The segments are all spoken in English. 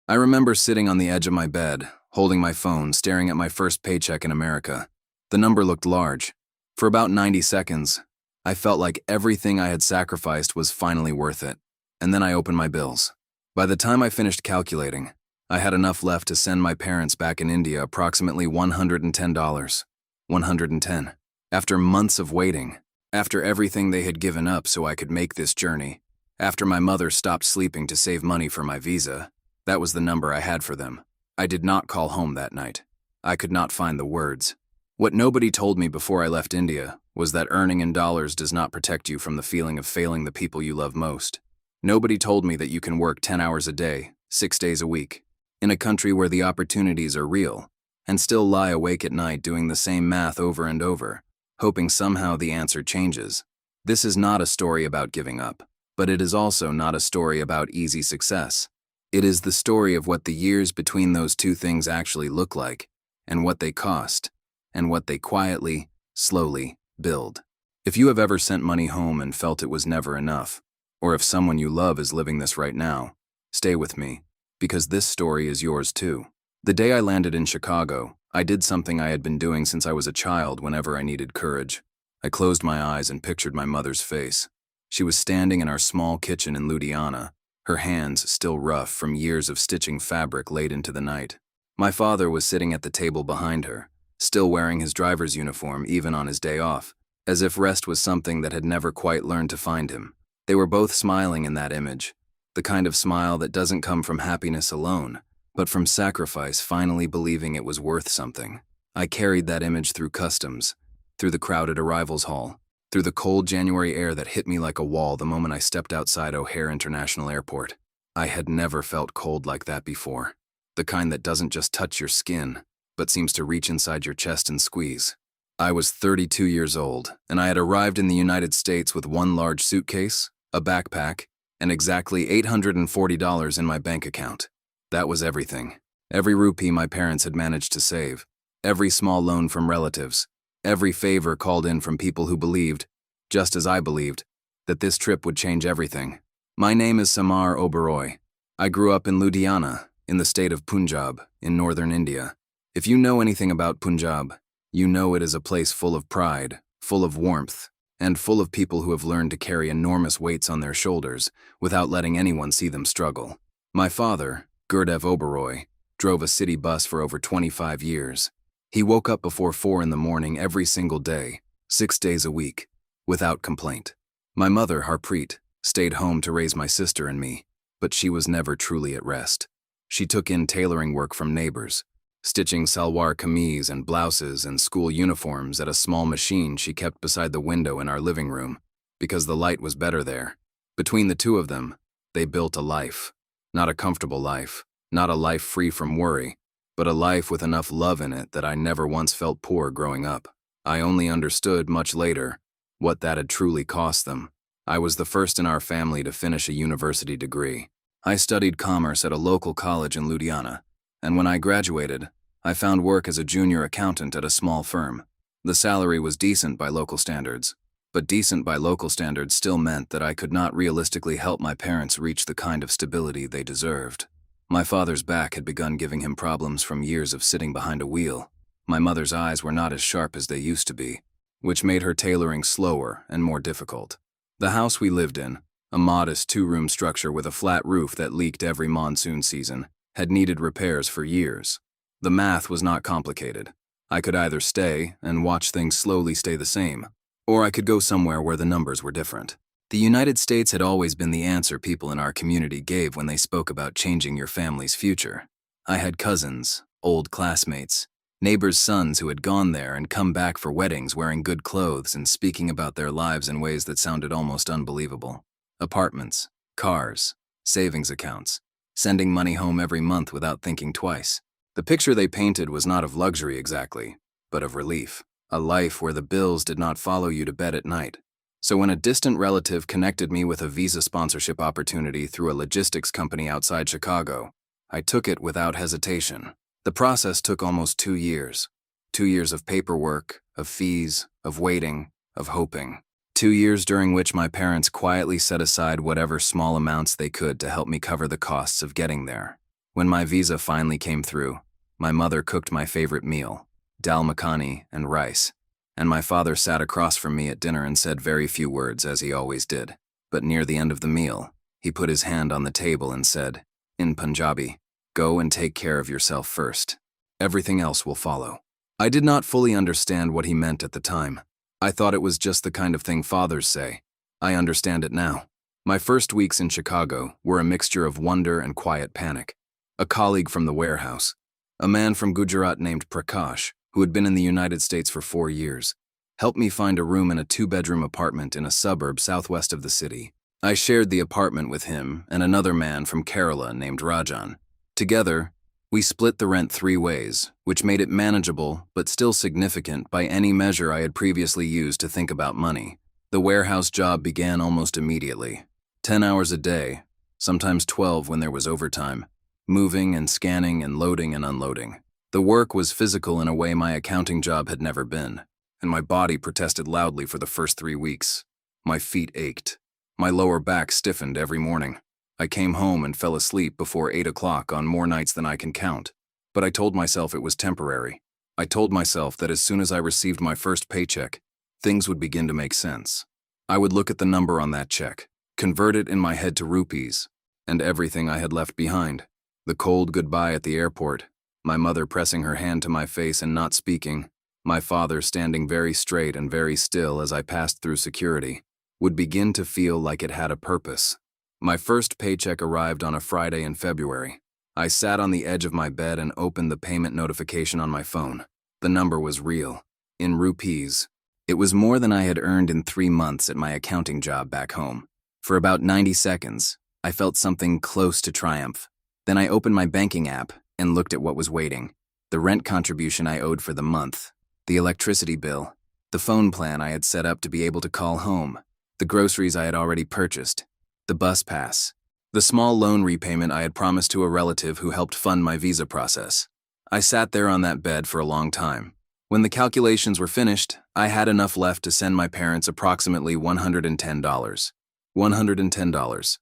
I remember sitting on the edge of my bed, holding my phone, staring at my first paycheck in America. The number looked large. For about 90 seconds, I felt like everything I had sacrificed was finally worth it. And then I opened my bills. By the time I finished calculating, I had enough left to send my parents back in India approximately $110. 110. After months of waiting, after everything they had given up so I could make this journey, after my mother stopped sleeping to save money for my visa, that was the number I had for them. I did not call home that night. I could not find the words. What nobody told me before I left India was that earning in dollars does not protect you from the feeling of failing the people you love most. Nobody told me that you can work 10 hours a day, 6 days a week, in a country where the opportunities are real, and still lie awake at night doing the same math over and over, hoping somehow the answer changes. This is not a story about giving up, but it is also not a story about easy success. It is the story of what the years between those two things actually look like, and what they cost, and what they quietly, slowly build. If you have ever sent money home and felt it was never enough, or if someone you love is living this right now, stay with me, because this story is yours too. The day I landed in Chicago, I did something I had been doing since I was a child whenever I needed courage. I closed my eyes and pictured my mother's face. She was standing in our small kitchen in Ludhiana, her hands still rough from years of stitching fabric late into the night. My father was sitting at the table behind her, still wearing his driver's uniform even on his day off, as if rest was something that had never quite learned to find him. They were both smiling in that image, the kind of smile that doesn't come from happiness alone, but from sacrifice, finally believing it was worth something. I carried that image through customs, through the crowded arrivals hall, through the cold January air that hit me like a wall the moment I stepped outside O'Hare International Airport. I had never felt cold like that before, the kind that doesn't just touch your skin, but seems to reach inside your chest and squeeze. I was 32 years old, and I had arrived in the United States with one large suitcase, a backpack, and exactly $840 in my bank account. That was everything. Every rupee my parents had managed to save, every small loan from relatives, every favor called in from people who believed, just as I believed, that this trip would change everything. My name is Samar Oberoi. I grew up in Ludhiana, in the state of Punjab, in northern India. If you know anything about Punjab, you know it is a place full of pride, full of warmth, and full of people who have learned to carry enormous weights on their shoulders without letting anyone see them struggle. My father, Gurdev Oberoi, drove a city bus for over 25 years. He woke up before 4 in the morning every single day, 6 days a week, without complaint. My mother, Harpreet, stayed home to raise my sister and me, but she was never truly at rest. She took in tailoring work from neighbors, stitching salwar kameez and blouses and school uniforms at a small machine she kept beside the window in our living room, because the light was better there. Between the two of them, they built a life. Not a comfortable life, not a life free from worry, but a life with enough love in it that I never once felt poor growing up. I only understood much later what that had truly cost them. I was the first in our family to finish a university degree. I studied commerce at a local college in Ludhiana, and when I graduated, I found work as a junior accountant at a small firm. The salary was decent by local standards, but decent by local standards still meant that I could not realistically help my parents reach the kind of stability they deserved. My father's back had begun giving him problems from years of sitting behind a wheel. My mother's eyes were not as sharp as they used to be, which made her tailoring slower and more difficult. The house we lived in, a modest 2-room structure with a flat roof that leaked every monsoon season, had needed repairs for years. The math was not complicated. I could either stay and watch things slowly stay the same, or I could go somewhere where the numbers were different. The United States had always been the answer people in our community gave when they spoke about changing your family's future. I had cousins, old classmates, neighbors' sons who had gone there and come back for weddings wearing good clothes and speaking about their lives in ways that sounded almost unbelievable. Apartments, cars, savings accounts, sending money home every month without thinking twice. The picture they painted was not of luxury exactly, but of relief. A life where the bills did not follow you to bed at night. So when a distant relative connected me with a visa sponsorship opportunity through a logistics company outside Chicago, I took it without hesitation. The process took almost 2 years. 2 years of paperwork, of fees, of waiting, of hoping. 2 years during which my parents quietly set aside whatever small amounts they could to help me cover the costs of getting there. When my visa finally came through, my mother cooked my favorite meal, dal makhani and rice, and my father sat across from me at dinner and said very few words, as he always did. But near the end of the meal, he put his hand on the table and said, in Punjabi, "Go and take care of yourself first. Everything else will follow." I did not fully understand what he meant at the time. I thought it was just the kind of thing fathers say. I understand it now. My first weeks in Chicago were a mixture of wonder and quiet panic. A colleague from the warehouse, a man from Gujarat named Prakash, who had been in the United States for 4 years, helped me find a room in a 2-bedroom apartment in a suburb southwest of the city. I shared the apartment with him and another man from Kerala named Rajan. Together, we split the rent 3 ways, which made it manageable but still significant by any measure I had previously used to think about money. The warehouse job began almost immediately. 10 hours a day, sometimes 12 when there was overtime, moving and scanning and loading and unloading. The work was physical in a way my accounting job had never been, and my body protested loudly for the first 3 weeks. My feet ached. My lower back stiffened every morning. I came home and fell asleep before 8 o'clock on more nights than I can count. But I told myself it was temporary. I told myself that as soon as I received my first paycheck, things would begin to make sense. I would look at the number on that check, convert it in my head to rupees, and everything I had left behind. The cold goodbye at the airport, my mother pressing her hand to my face and not speaking, my father standing very straight and very still as I passed through security, would begin to feel like it had a purpose. My first paycheck arrived on a Friday in February. I sat on the edge of my bed and opened the payment notification on my phone. The number was real, in rupees. It was more than I had earned in 3 months at my accounting job back home. For about 90 seconds, I felt something close to triumph. Then I opened my banking app and looked at what was waiting. The rent contribution I owed for the month, the electricity bill, the phone plan I had set up to be able to call home, the groceries I had already purchased, the bus pass, the small loan repayment I had promised to a relative who helped fund my visa process. I sat there on that bed for a long time. When the calculations were finished, I had enough left to send my parents approximately $110. $110.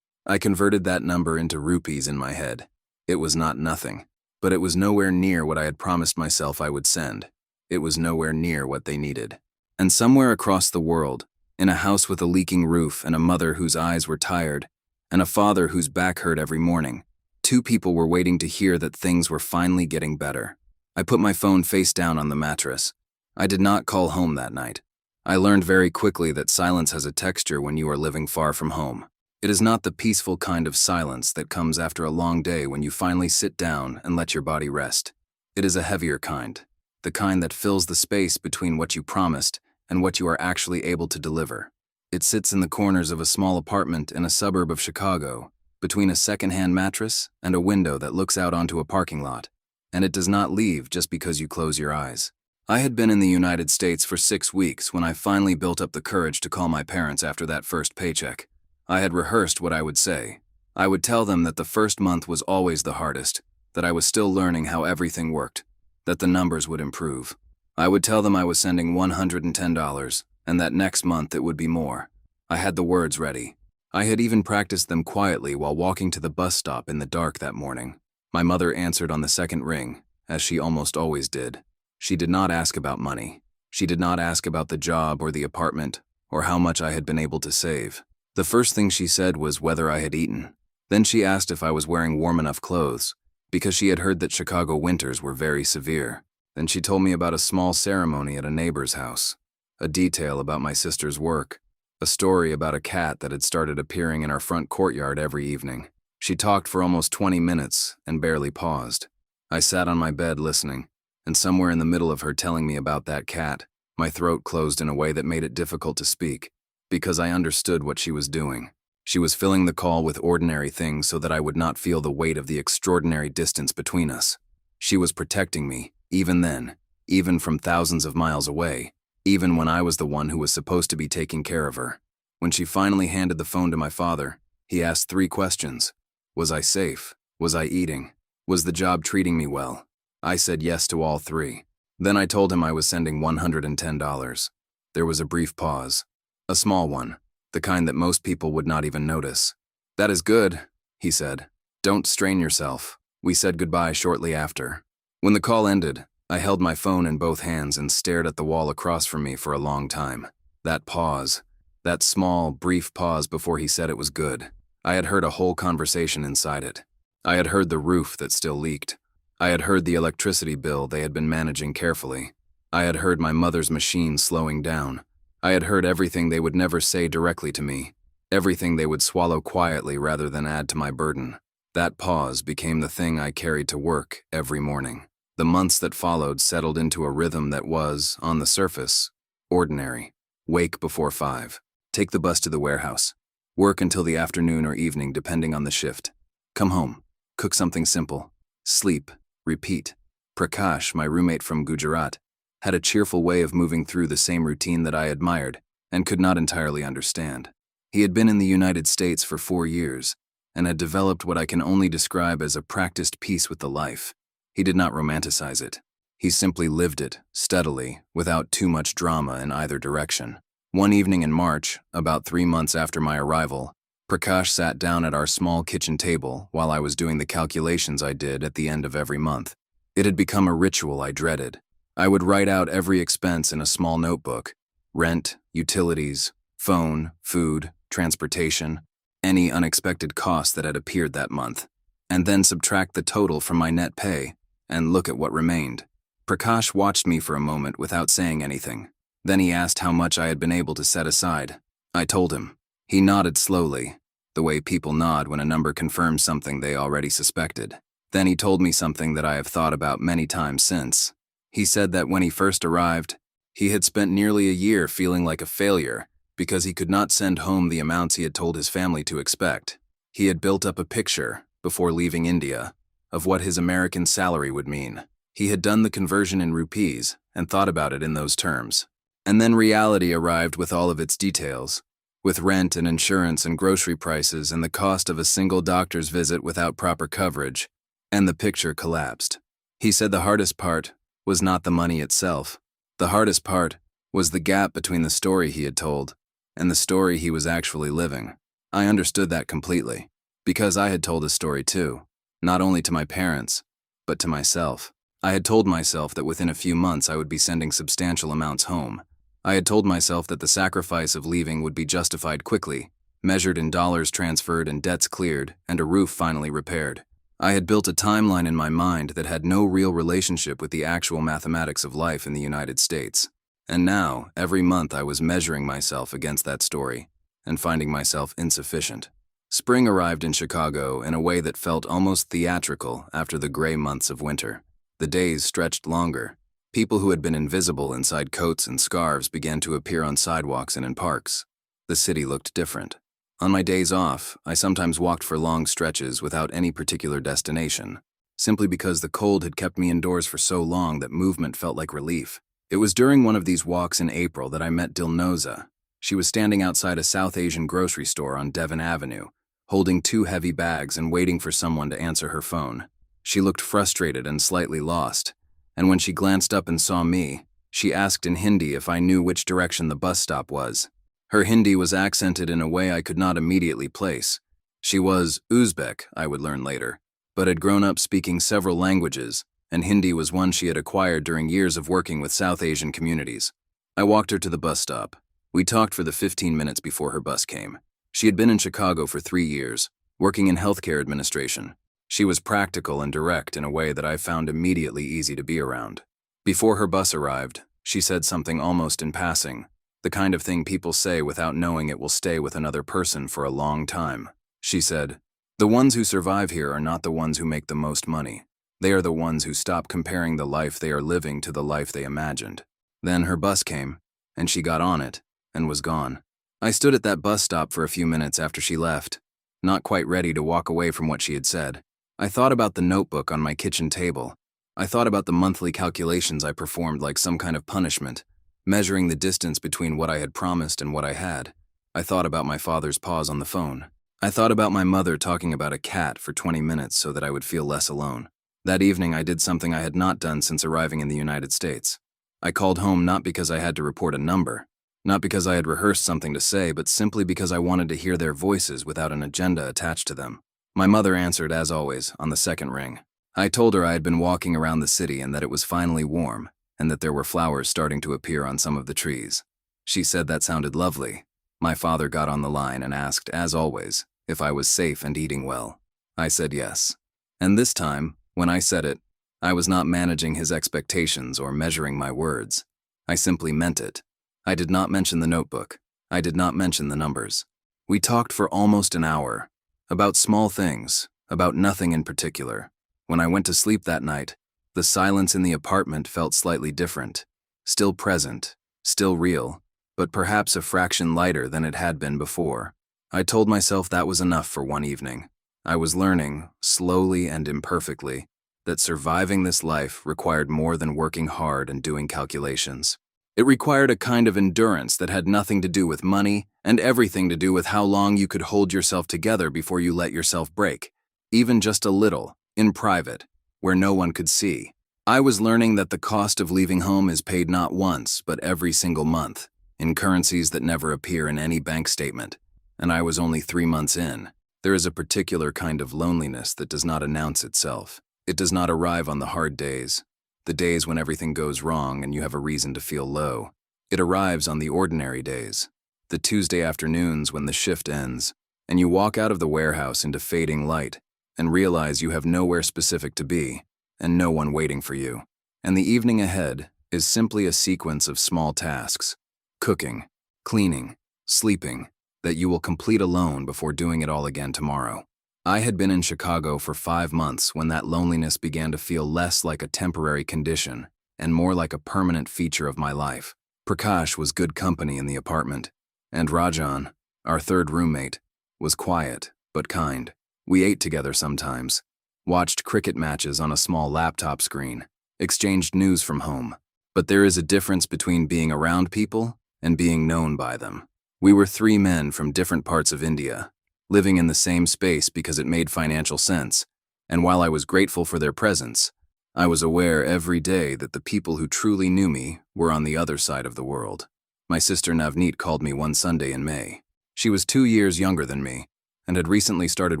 I converted that number into rupees in my head. It was not nothing, but it was nowhere near what I had promised myself I would send. It was nowhere near what they needed. And somewhere across the world, in a house with a leaking roof and a mother whose eyes were tired, and a father whose back hurt every morning, 2 people were waiting to hear that things were finally getting better. I put my phone face down on the mattress. I did not call home that night. I learned very quickly that silence has a texture when you are living far from home. It is not the peaceful kind of silence that comes after a long day when you finally sit down and let your body rest. It is a heavier kind, the kind that fills the space between what you promised and what you are actually able to deliver. It sits in the corners of a small apartment in a suburb of Chicago, between a second-hand mattress and a window that looks out onto a parking lot, and it does not leave just because you close your eyes. I had been in the United States for 6 weeks when I finally built up the courage to call my parents after that first paycheck. I had rehearsed what I would say. I would tell them that the first month was always the hardest, that I was still learning how everything worked, that the numbers would improve. I would tell them I was sending $110, and that next month it would be more. I had the words ready. I had even practiced them quietly while walking to the bus stop in the dark that morning. My mother answered on the second ring, as she almost always did. She did not ask about money. She did not ask about the job or the apartment, or how much I had been able to save. The first thing she said was whether I had eaten. Then she asked if I was wearing warm enough clothes, because she had heard that Chicago winters were very severe. Then she told me about a small ceremony at a neighbor's house, a detail about my sister's work, a story about a cat that had started appearing in our front courtyard every evening. She talked for almost 20 minutes and barely paused. I sat on my bed listening, and somewhere in the middle of her telling me about that cat, my throat closed in a way that made it difficult to speak, because I understood what she was doing. She was filling the call with ordinary things so that I would not feel the weight of the extraordinary distance between us. She was protecting me, even then, even from thousands of miles away, even when I was the one who was supposed to be taking care of her. When she finally handed the phone to my father, he asked 3 questions. Was I safe? Was I eating? Was the job treating me well? I said yes to all 3. Then I told him I was sending $110. There was a brief pause. A small one, the kind that most people would not even notice. "That is good," he said. "Don't strain yourself." We said goodbye shortly after. When the call ended, I held my phone in both hands and stared at the wall across from me for a long time. That pause, that small, brief pause before he said it was good. I had heard a whole conversation inside it. I had heard the roof that still leaked. I had heard the electricity bill they had been managing carefully. I had heard my mother's machine slowing down. I had heard everything they would never say directly to me, everything they would swallow quietly rather than add to my burden. That pause became the thing I carried to work every morning. The months that followed settled into a rhythm that was, on the surface, ordinary. Wake before 5. Take the bus to the warehouse. Work until the afternoon or evening depending on the shift. Come home. Cook something simple. Sleep. Repeat. Prakash, my roommate from Gujarat, had a cheerful way of moving through the same routine that I admired and could not entirely understand. He had been in the United States for 4 years and had developed what I can only describe as a practiced peace with the life. He did not romanticize it. He simply lived it, steadily, without too much drama in either direction. One evening in March, about 3 months after my arrival, Prakash sat down at our small kitchen table while I was doing the calculations I did at the end of every month. It had become a ritual I dreaded. I would write out every expense in a small notebook: rent, utilities, phone, food, transportation, any unexpected cost that had appeared that month, and then subtract the total from my net pay and look at what remained. Prakash watched me for a moment without saying anything. Then he asked how much I had been able to set aside. I told him. He nodded slowly, the way people nod when a number confirms something they already suspected. Then he told me something that I have thought about many times since. He said that when he first arrived, he had spent nearly a year feeling like a failure because he could not send home the amounts he had told his family to expect. He had built up a picture, before leaving India, of what his American salary would mean. He had done the conversion in rupees and thought about it in those terms. And then reality arrived with all of its details, with rent and insurance and grocery prices and the cost of a single doctor's visit without proper coverage, and the picture collapsed. He said the hardest part was not the money itself. The hardest part was the gap between the story he had told and the story he was actually living. I understood that completely, because I had told a story too, not only to my parents, but to myself. I had told myself that within a few months I would be sending substantial amounts home. I had told myself that the sacrifice of leaving would be justified quickly, measured in dollars transferred and debts cleared and a roof finally repaired. I had built a timeline in my mind that had no real relationship with the actual mathematics of life in the United States. And now, every month I was measuring myself against that story and finding myself insufficient. Spring arrived in Chicago in a way that felt almost theatrical after the gray months of winter. The days stretched longer. People who had been invisible inside coats and scarves began to appear on sidewalks and in parks. The city looked different. On my days off, I sometimes walked for long stretches without any particular destination, simply because the cold had kept me indoors for so long that movement felt like relief. It was during one of these walks in April that I met Dilnoza. She was standing outside a South Asian grocery store on Devon Avenue, holding 2 heavy bags and waiting for someone to answer her phone. She looked frustrated and slightly lost, and when she glanced up and saw me, she asked in Hindi if I knew which direction the bus stop was. Her Hindi was accented in a way I could not immediately place. She was Uzbek, I would learn later, but had grown up speaking several languages, and Hindi was one she had acquired during years of working with South Asian communities. I walked her to the bus stop. We talked for the 15 minutes before her bus came. She had been in Chicago for 3 years, working in healthcare administration. She was practical and direct in a way that I found immediately easy to be around. Before her bus arrived, she said something almost in passing, the kind of thing people say without knowing it will stay with another person for a long time. She said, "The ones who survive here are not the ones who make the most money. They are the ones who stop comparing the life they are living to the life they imagined." Then her bus came, and she got on it, and was gone. I stood at that bus stop for a few minutes after she left, not quite ready to walk away from what she had said. I thought about the notebook on my kitchen table. I thought about the monthly calculations I performed like some kind of punishment, measuring the distance between what I had promised and what I had. I thought about my father's pause on the phone. I thought about my mother talking about a cat for 20 minutes so that I would feel less alone. That evening I did something I had not done since arriving in the United States. I called home not because I had to report a number, not because I had rehearsed something to say, but simply because I wanted to hear their voices without an agenda attached to them. My mother answered, as always, on the second ring. I told her I had been walking around the city and that it was finally warm, and that there were flowers starting to appear on some of the trees. She said that sounded lovely. My father got on the line and asked, as always, if I was safe and eating well. I said yes. And this time, when I said it, I was not managing his expectations or measuring my words. I simply meant it. I did not mention the notebook. I did not mention the numbers. We talked for almost an hour, about small things, about nothing in particular. When I went to sleep that night, the silence in the apartment felt slightly different, still present, still real, but perhaps a fraction lighter than it had been before. I told myself that was enough for one evening. I was learning, slowly and imperfectly, that surviving this life required more than working hard and doing calculations. It required a kind of endurance that had nothing to do with money and everything to do with how long you could hold yourself together before you let yourself break, even just a little, in private, where no one could see. I was learning that the cost of leaving home is paid not once, but every single month, in currencies that never appear in any bank statement, and I was only 3 months in. There is a particular kind of loneliness that does not announce itself. It does not arrive on the hard days, the days when everything goes wrong and you have a reason to feel low. It arrives on the ordinary days, the Tuesday afternoons when the shift ends, and you walk out of the warehouse into fading light and realize you have nowhere specific to be and no one waiting for you. And the evening ahead is simply a sequence of small tasks, cooking, cleaning, sleeping, that you will complete alone before doing it all again tomorrow. I had been in Chicago for 5 months when that loneliness began to feel less like a temporary condition and more like a permanent feature of my life. Prakash was good company in the apartment, and Rajan, our third roommate, was quiet but kind. We ate together sometimes, watched cricket matches on a small laptop screen, exchanged news from home. But there is a difference between being around people and being known by them. We were 3 men from different parts of India, living in the same space because it made financial sense, and while I was grateful for their presence, I was aware every day that the people who truly knew me were on the other side of the world. My sister Navneet called me one Sunday in May. She was 2 years younger than me, and had recently started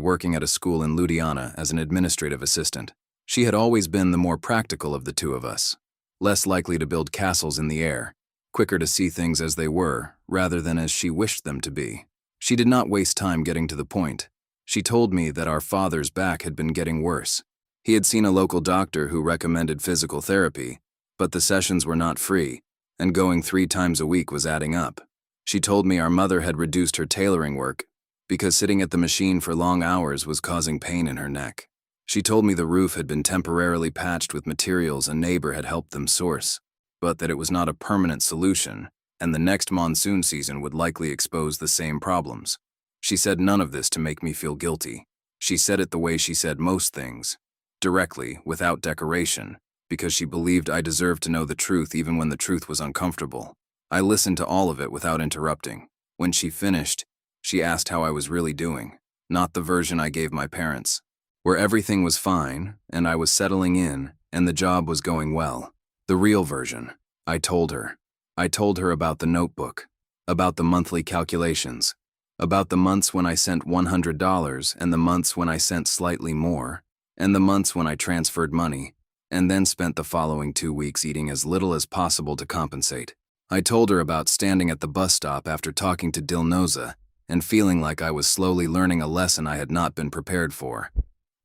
working at a school in Ludhiana as an administrative assistant. She had always been the more practical of the two of us, less likely to build castles in the air, quicker to see things as they were, rather than as she wished them to be. She did not waste time getting to the point. She told me that our father's back had been getting worse. He had seen a local doctor who recommended physical therapy, but the sessions were not free, and going 3 times a week was adding up. She told me our mother had reduced her tailoring work because sitting at the machine for long hours was causing pain in her neck. She told me the roof had been temporarily patched with materials a neighbor had helped them source, but that it was not a permanent solution, and the next monsoon season would likely expose the same problems. She said none of this to make me feel guilty. She said it the way she said most things, directly, without decoration, because she believed I deserved to know the truth even when the truth was uncomfortable. I listened to all of it without interrupting. When she finished, she asked how I was really doing, not the version I gave my parents, where everything was fine and I was settling in and the job was going well. The real version. I told her. I told her about the notebook, about the monthly calculations, about the months when I sent $100 and the months when I sent slightly more, and the months when I transferred money, and then spent the following 2 weeks eating as little as possible to compensate. I told her about standing at the bus stop after talking to Dilnoza and feeling like I was slowly learning a lesson I had not been prepared for.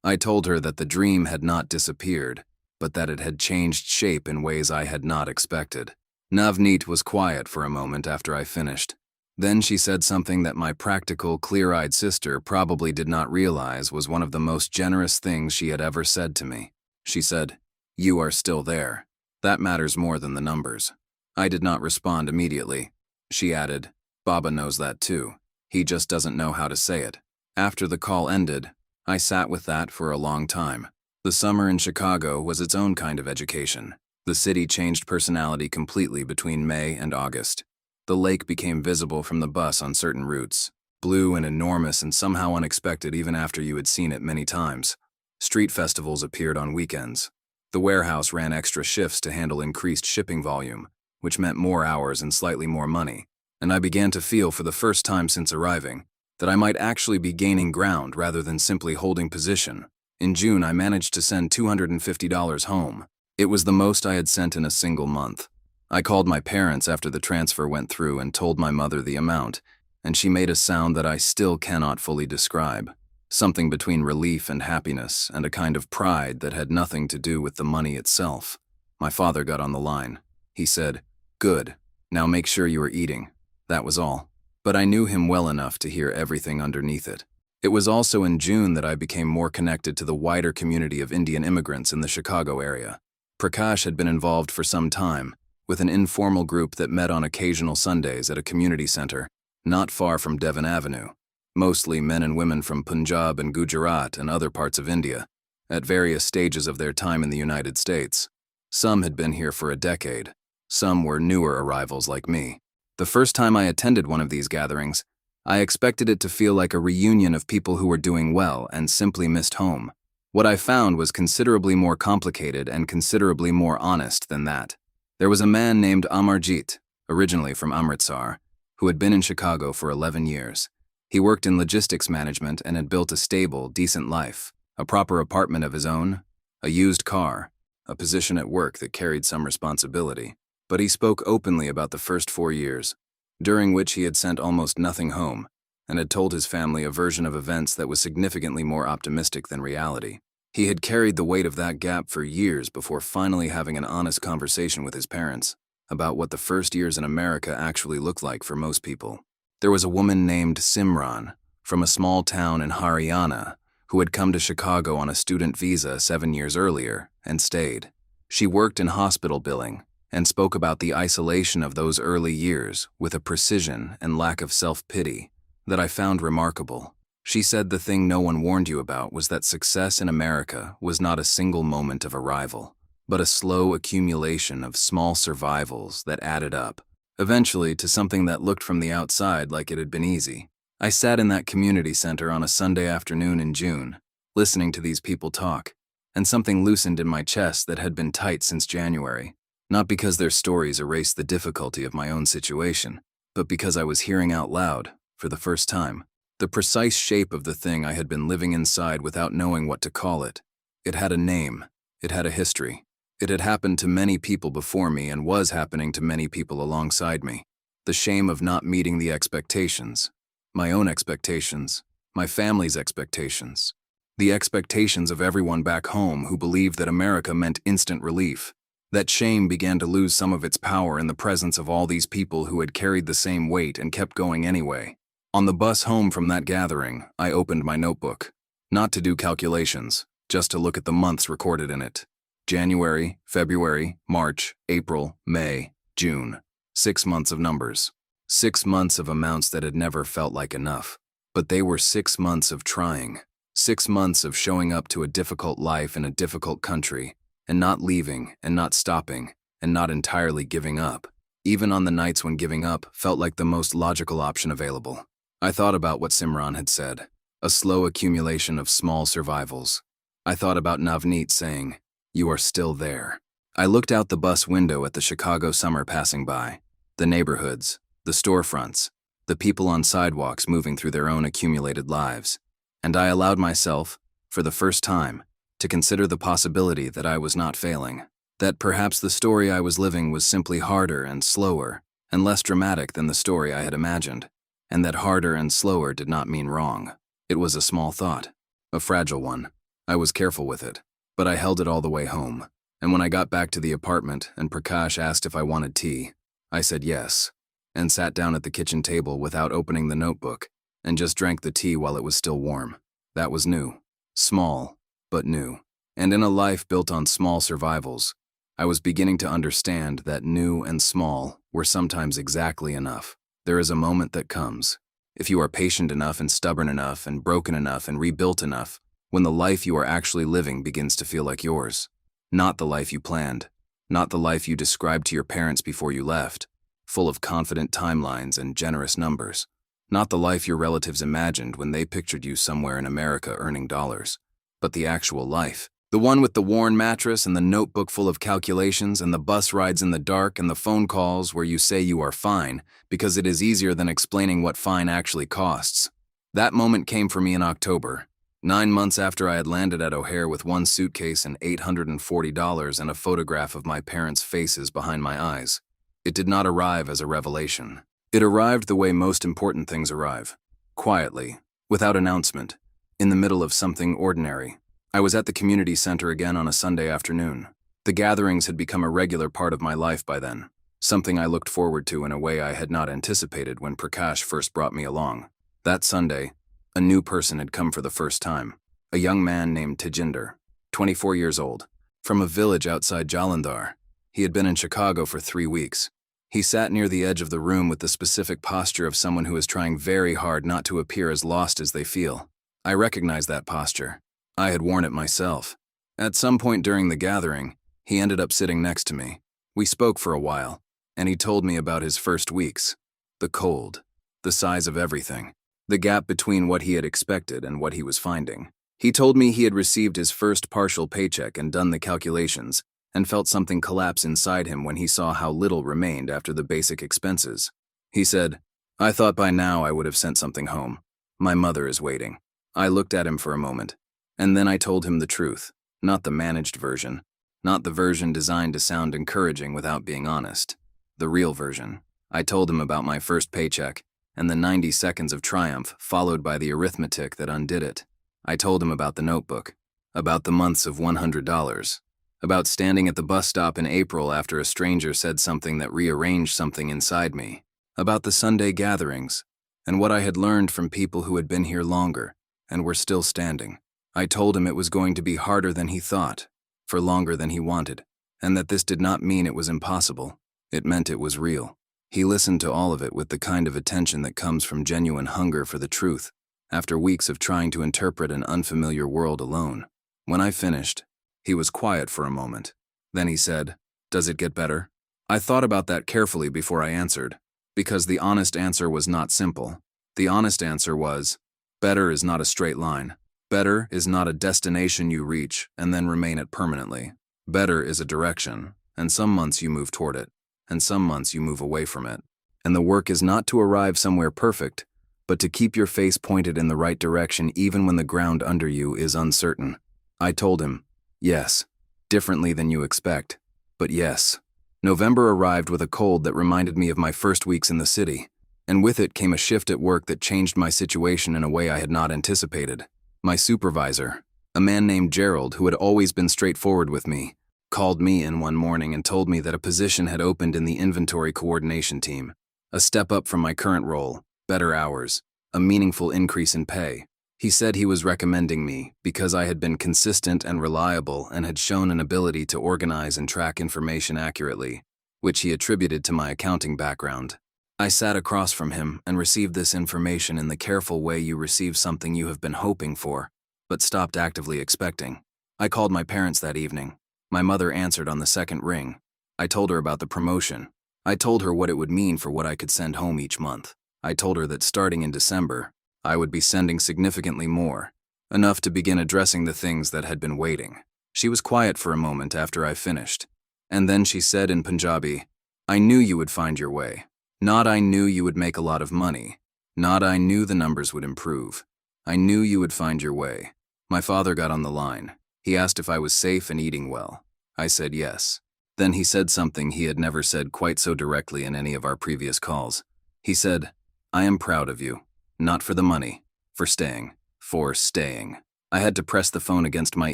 I told her that the dream had not disappeared, but that it had changed shape in ways I had not expected. Navneet was quiet for a moment after I finished. Then she said something that my practical, clear-eyed sister probably did not realize was one of the most generous things she had ever said to me. She said, "You are still there. That matters more than the numbers." I did not respond immediately. She added, "Baba knows that too. He just doesn't know how to say it." After the call ended, I sat with that for a long time. The summer in Chicago was its own kind of education. The city changed personality completely between May and August. The lake became visible from the bus on certain routes, blue and enormous and somehow unexpected even after you had seen it many times. Street festivals appeared on weekends. The warehouse ran extra shifts to handle increased shipping volume, which meant more hours and slightly more money. And I began to feel for the first time since arriving that I might actually be gaining ground rather than simply holding position. In June, I managed to send $250 home. It was the most I had sent in a single month. I called my parents after the transfer went through and told my mother the amount, and she made a sound that I still cannot fully describe. Something between relief and happiness, and a kind of pride that had nothing to do with the money itself. My father got on the line. He said, "Good. Now make sure you are eating." That was all. But I knew him well enough to hear everything underneath it. It was also in June that I became more connected to the wider community of Indian immigrants in the Chicago area. Prakash had been involved for some time, with an informal group that met on occasional Sundays at a community center, not far from Devon Avenue. Mostly men and women from Punjab and Gujarat and other parts of India, at various stages of their time in the United States. Some had been here for a decade. Some were newer arrivals like me. The first time I attended one of these gatherings, I expected it to feel like a reunion of people who were doing well and simply missed home. What I found was considerably more complicated and considerably more honest than that. There was a man named Amarjit, originally from Amritsar, who had been in Chicago for 11 years. He worked in logistics management and had built a stable, decent life, a proper apartment of his own, a used car, a position at work that carried some responsibility. But he spoke openly about the first 4 years, during which he had sent almost nothing home, and had told his family a version of events that was significantly more optimistic than reality. He had carried the weight of that gap for years before finally having an honest conversation with his parents about what the first years in America actually looked like for most people. There was a woman named Simran from a small town in Haryana who had come to Chicago on a student visa 7 years earlier and stayed. She worked in hospital billing and spoke about the isolation of those early years with a precision and lack of self-pity that I found remarkable. She said the thing no one warned you about was that success in America was not a single moment of arrival, but a slow accumulation of small survivals that added up, eventually to something that looked from the outside like it had been easy. I sat in that community center on a Sunday afternoon in June, listening to these people talk, and something loosened in my chest that had been tight since January, not because their stories erased the difficulty of my own situation, but because I was hearing out loud, for the first time, the precise shape of the thing I had been living inside without knowing what to call it. It had a name. It had a history. It had happened to many people before me and was happening to many people alongside me. The shame of not meeting the expectations. My own expectations. My family's expectations. The expectations of everyone back home who believed that America meant instant relief. That shame began to lose some of its power in the presence of all these people who had carried the same weight and kept going anyway. On the bus home from that gathering, I opened my notebook. Not to do calculations, just to look at the months recorded in it. January, February, March, April, May, June. 6 months of numbers. 6 months of amounts that had never felt like enough. But they were 6 months of trying. 6 months of showing up to a difficult life in a difficult country, and not leaving, and not stopping, and not entirely giving up, even on the nights when giving up felt like the most logical option available. I thought about what Simran had said, a slow accumulation of small survivals. I thought about Navneet saying, "You are still there." I looked out the bus window at the Chicago summer passing by, the neighborhoods, the storefronts, the people on sidewalks moving through their own accumulated lives, and I allowed myself, for the first time, to consider the possibility that I was not failing, that perhaps the story I was living was simply harder and slower and less dramatic than the story I had imagined, and that harder and slower did not mean wrong. It was a small thought, a fragile one. I was careful with it, but I held it all the way home, and when I got back to the apartment and Prakash asked if I wanted tea, I said yes, and sat down at the kitchen table without opening the notebook, and just drank the tea while it was still warm. That was new. Small, but new. And in a life built on small survivals, I was beginning to understand that new and small were sometimes exactly enough. There is a moment that comes, if you are patient enough and stubborn enough and broken enough and rebuilt enough, when the life you are actually living begins to feel like yours. Not the life you planned, not the life you described to your parents before you left, full of confident timelines and generous numbers. Not the life your relatives imagined when they pictured you somewhere in America earning dollars, but the actual life. The one with the worn mattress and the notebook full of calculations and the bus rides in the dark and the phone calls where you say you are fine because it is easier than explaining what fine actually costs. That moment came for me in October, 9 months after I had landed at O'Hare with one suitcase and $840 and a photograph of my parents' faces behind my eyes. It did not arrive as a revelation. It arrived the way most important things arrive. Quietly, without announcement, in the middle of something ordinary. I was at the community center again on a Sunday afternoon. The gatherings had become a regular part of my life by then, something I looked forward to in a way I had not anticipated when Prakash first brought me along. That Sunday, a new person had come for the first time. A young man named Tejinder, 24 years old, from a village outside Jalandhar. He had been in Chicago for 3 weeks. He sat near the edge of the room with the specific posture of someone who is trying very hard not to appear as lost as they feel. I recognized that posture. I had worn it myself. At some point during the gathering, he ended up sitting next to me. We spoke for a while, and he told me about his first weeks. The cold, the size of everything, the gap between what he had expected and what he was finding. He told me he had received his first partial paycheck and done the calculations, and felt something collapse inside him when he saw how little remained after the basic expenses. He said, "I thought by now I would have sent something home. My mother is waiting." I looked at him for a moment, and then I told him the truth, not the managed version, not the version designed to sound encouraging without being honest. The real version. I told him about my first paycheck, and the 90 seconds of triumph followed by the arithmetic that undid it. I told him about the notebook, about the months of $100, about standing at the bus stop in April after a stranger said something that rearranged something inside me, about the Sunday gatherings, and what I had learned from people who had been here longer and were still standing. I told him it was going to be harder than he thought, for longer than he wanted, and that this did not mean it was impossible. It meant it was real. He listened to all of it with the kind of attention that comes from genuine hunger for the truth, after weeks of trying to interpret an unfamiliar world alone. When I finished, he was quiet for a moment. Then he said, "Does it get better?" I thought about that carefully before I answered, because the honest answer was not simple. The honest answer was, better is not a straight line. Better is not a destination you reach and then remain at permanently. Better is a direction, and some months you move toward it, and some months you move away from it. And the work is not to arrive somewhere perfect, but to keep your face pointed in the right direction even when the ground under you is uncertain. I told him, yes, differently than you expect, but yes. November arrived with a cold that reminded me of my first weeks in the city, and with it came a shift at work that changed my situation in a way I had not anticipated. My supervisor, a man named Gerald who had always been straightforward with me, called me in one morning and told me that a position had opened in the inventory coordination team, a step up from my current role, better hours, a meaningful increase in pay. He said he was recommending me because I had been consistent and reliable and had shown an ability to organize and track information accurately, which he attributed to my accounting background. I sat across from him and received this information in the careful way you receive something you have been hoping for, but stopped actively expecting. I called my parents that evening. My mother answered on the second ring. I told her about the promotion. I told her what it would mean for what I could send home each month. I told her that starting in December, I would be sending significantly more, enough to begin addressing the things that had been waiting. She was quiet for a moment after I finished, and then she said in Punjabi, "I knew you would find your way. Not I knew you would make a lot of money. Not I knew the numbers would improve. I knew you would find your way." My father got on the line. He asked if I was safe and eating well. I said yes. Then he said something he had never said quite so directly in any of our previous calls. He said, "I am proud of you. Not for the money. For staying. For staying." I had to press the phone against my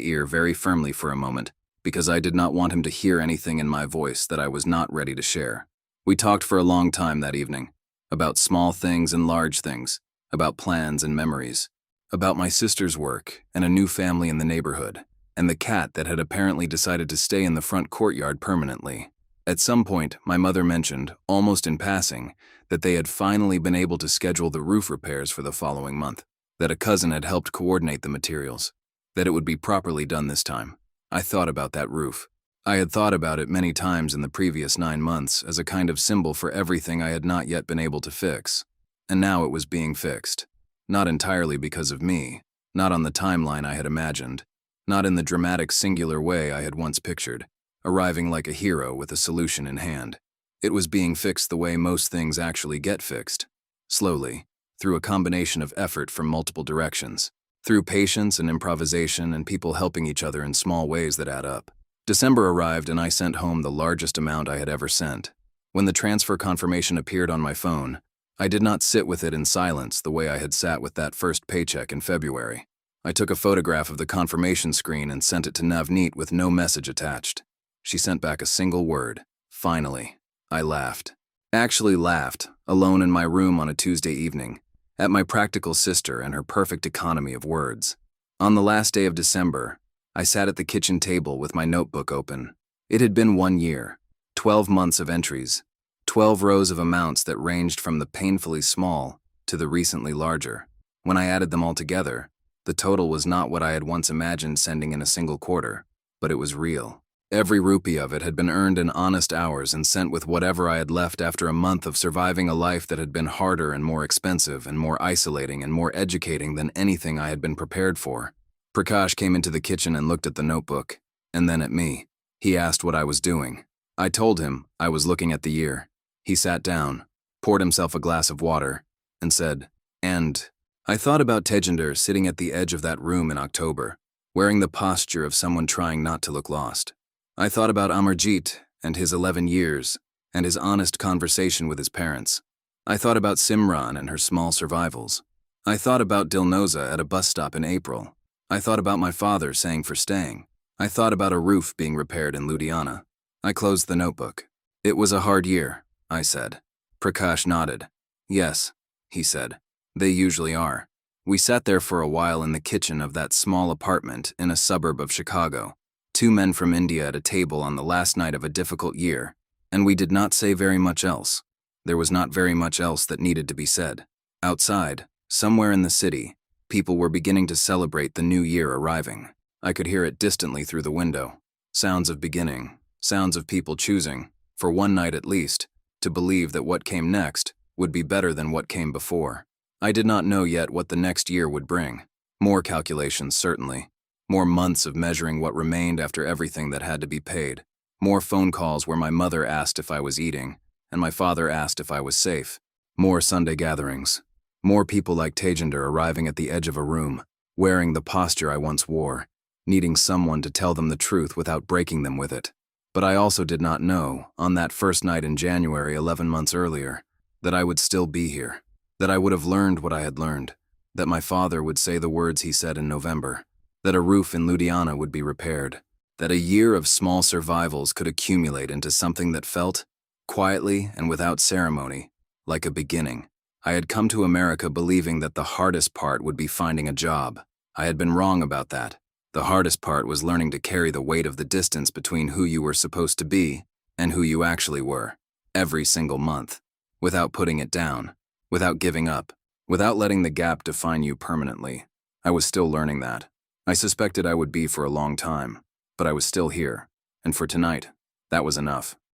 ear very firmly for a moment, because I did not want him to hear anything in my voice that I was not ready to share. We talked for a long time that evening, about small things and large things, about plans and memories, about my sister's work and a new family in the neighborhood, and the cat that had apparently decided to stay in the front courtyard permanently. At some point, my mother mentioned, almost in passing, that they had finally been able to schedule the roof repairs for the following month, that a cousin had helped coordinate the materials, that it would be properly done this time. I thought about that roof. I had thought about it many times in the previous 9 months as a kind of symbol for everything I had not yet been able to fix. And now it was being fixed. Not entirely because of me, not on the timeline I had imagined, not in the dramatic singular way I had once pictured, arriving like a hero with a solution in hand. It was being fixed the way most things actually get fixed. Slowly, through a combination of effort from multiple directions. through patience and improvisation and people helping each other in small ways that add up. December arrived and I sent home the largest amount I had ever sent. When the transfer confirmation appeared on my phone, I did not sit with it in silence the way I had sat with that first paycheck in February. I took a photograph of the confirmation screen and sent it to Navneet with no message attached. She sent back a single word, "Finally." I laughed. Actually laughed, alone in my room on a Tuesday evening, at my practical sister and her perfect economy of words. On the last day of December, I sat at the kitchen table with my notebook open. It had been 1 year, 12 months of entries, 12 rows of amounts that ranged from the painfully small to the recently larger. When I added them all together, the total was not what I had once imagined sending in a single quarter, but it was real. Every rupee of it had been earned in honest hours and sent with whatever I had left after a month of surviving a life that had been harder and more expensive and more isolating and more educating than anything I had been prepared for. Prakash came into the kitchen and looked at the notebook, and then at me. He asked what I was doing. I told him I was looking at the year. He sat down, poured himself a glass of water, and said, "And I thought about Tejinder sitting at the edge of that room in October, wearing the posture of someone trying not to look lost. I thought about Amarjeet and his 11 years and his honest conversation with his parents. I thought about Simran and her small survivals. I thought about Dilnoza at a bus stop in April. I thought about my father saying for staying. I thought about a roof being repaired in Ludhiana." I closed the notebook. "It was a hard year," I said. Prakash nodded. "Yes," he said. "They usually are." We sat there for a while in the kitchen of that small apartment in a suburb of Chicago. 2 men from India at a table on the last night of a difficult year, and we did not say very much else. There was not very much else that needed to be said. Outside, somewhere in the city, people were beginning to celebrate the new year arriving. I could hear it distantly through the window. Sounds of beginning, sounds of people choosing, for one night at least, to believe that what came next would be better than what came before. I did not know yet what the next year would bring. More calculations, certainly. More months of measuring what remained after everything that had to be paid. More phone calls where my mother asked if I was eating, and my father asked if I was safe. More Sunday gatherings. More people like Tejinder arriving at the edge of a room, wearing the posture I once wore, needing someone to tell them the truth without breaking them with it. But I also did not know, on that first night in January 11 months earlier, that I would still be here, that I would have learned what I had learned, that my father would say the words he said in November, that a roof in Ludhiana would be repaired, that a year of small survivals could accumulate into something that felt, quietly and without ceremony, like a beginning. I had come to America believing that the hardest part would be finding a job. I had been wrong about that. The hardest part was learning to carry the weight of the distance between who you were supposed to be and who you actually were, every single month, without putting it down, without giving up, without letting the gap define you permanently. I was still learning that. I suspected I would be for a long time, but I was still here, and for tonight, that was enough.